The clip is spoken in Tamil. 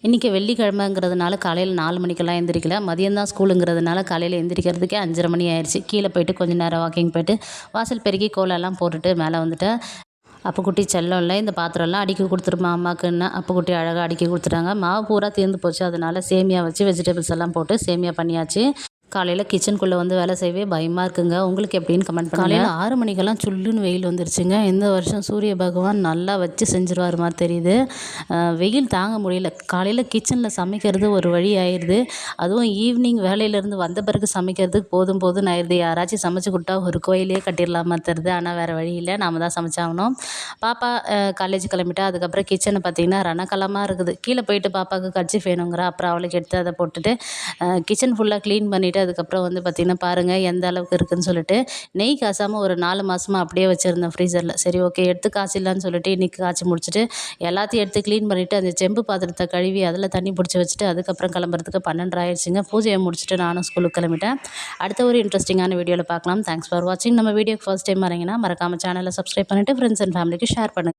இன்றைக்கி வெள்ளிக்கிழமைங்கிறதுனால காலையில் 4 மணிக்கெல்லாம் எந்திரிக்கல. மதியம் தான் ஸ்கூலுங்கிறதுனால காலையில் எந்திரிக்கிறதுக்கே 5:30 மணி ஆயிடுச்சு. கீழே போயிட்டு கொஞ்ச நேரம் வாக்கிங் போயிட்டு வாசல் பெருக்கி கோலம்லாம் போட்டுட்டு மேலே வந்துட்டேன். அப்புக்குட்டி செல்லம் இல்லை, இந்த பாத்திரம்லாம் அடுக்கி கொடுத்துருமா அம்மாக்குன்னு. அப்புக்குட்டி அழகாக அடுக்கி கொடுத்துட்டாங்க. மாவு பூரா தீர்ந்து போச்சு, அதனால் சேமியா வச்சு வெஜிடபிள்ஸ் எல்லாம் போட்டு சேமியா பண்ணியாச்சு. காலையில் கிச்சனுக்குள்ளே வந்து வேலை செய்யவே பயமாக இருக்குங்க. உங்களுக்கு எப்படின்னு கமெண்ட் பண்ணுங்க. காலையில் 6 மணிக்கெல்லாம் சுல்லுன்னு வெயில் வந்துருச்சுங்க. இந்த வருஷம் சூரிய பகவான் நல்லா வச்சு செஞ்சுருவார் மாதிரி தெரியுது. வெயில் தாங்க முடியல. காலையில் கிச்சனில் சமைக்கிறது ஒரு வழி ஆயிடுது. அதுவும் ஈவினிங் வேலையிலேருந்து வந்த பிறகு சமைக்கிறதுக்கு போதும் போதும்னு ஆயிடுது. யாராச்சும் சமைச்சு கொடுத்தா ஒரு கோயிலே கட்டிடலாமா தெரியுது. ஆனால் வேறு வழி இல்லை, நாம் தான் சமைச்சாகணும். பாப்பா காலேஜ் கிளம்பிட்டா. அதுக்கப்புறம் கிச்சனை பார்த்திங்கன்னா ரணக்கலமாக இருக்குது. கீழே போயிட்டு பாப்பாவுக்கு கர்ச்சீஃப் வேணுங்கிறா. அப்புறம் அவளுக்கு எடுத்து அதை போட்டுட்டு கிச்சன் ஃபுல்லாக க்ளீன் பண்ணிவிட்டு அதுக்கப்புறம் வந்து பார்த்திங்கன்னா பாருங்கள் எந்த அளவுக்கு இருக்குதுன்னு சொல்லிட்டு நெய் காசாமல் ஒரு 4 மாதமாக அப்படியே வச்சுருந்தேன் ஃப்ரீசரில். சரி ஓகே எடுத்து காய்ச்சிடலான்னு சொல்லிட்டு இன்றைக்கி காய்ச்சி முடிச்சுட்டு எல்லாத்தையும் எடுத்து க்ளீன் பண்ணிவிட்டு அந்த செம்பு பாத்திரத்தை கழுவி அதில் தண்ணி பிடிச்சி வச்சுட்டு அதுக்கப்புறம் கிளம்புறதுக்கு 12 ஆயிடுச்சுங்க. பூஜையை முடிச்சுட்டு நானும் ஸ்கூலுக்கு கிளம்பிட்டேன். அடுத்த ஒரு இன்ட்ரெஸ்டிங்கான வீடியோவில் பார்க்கலாம். தேங்க்ஸ் ஃபார் வாட்சிங். நம்ம வீடியோக்கு ஃபர்ஸ்ட் டைம் வரீங்கன்னா மறக்காமல் சேனலை சப்ஸ்கிரைப் பண்ணிவிட்டு ஃப்ரெண்ட்ஸ் அண்ட் ஃபேமிலிக்கு ஷேர் பண்ணுங்கள்.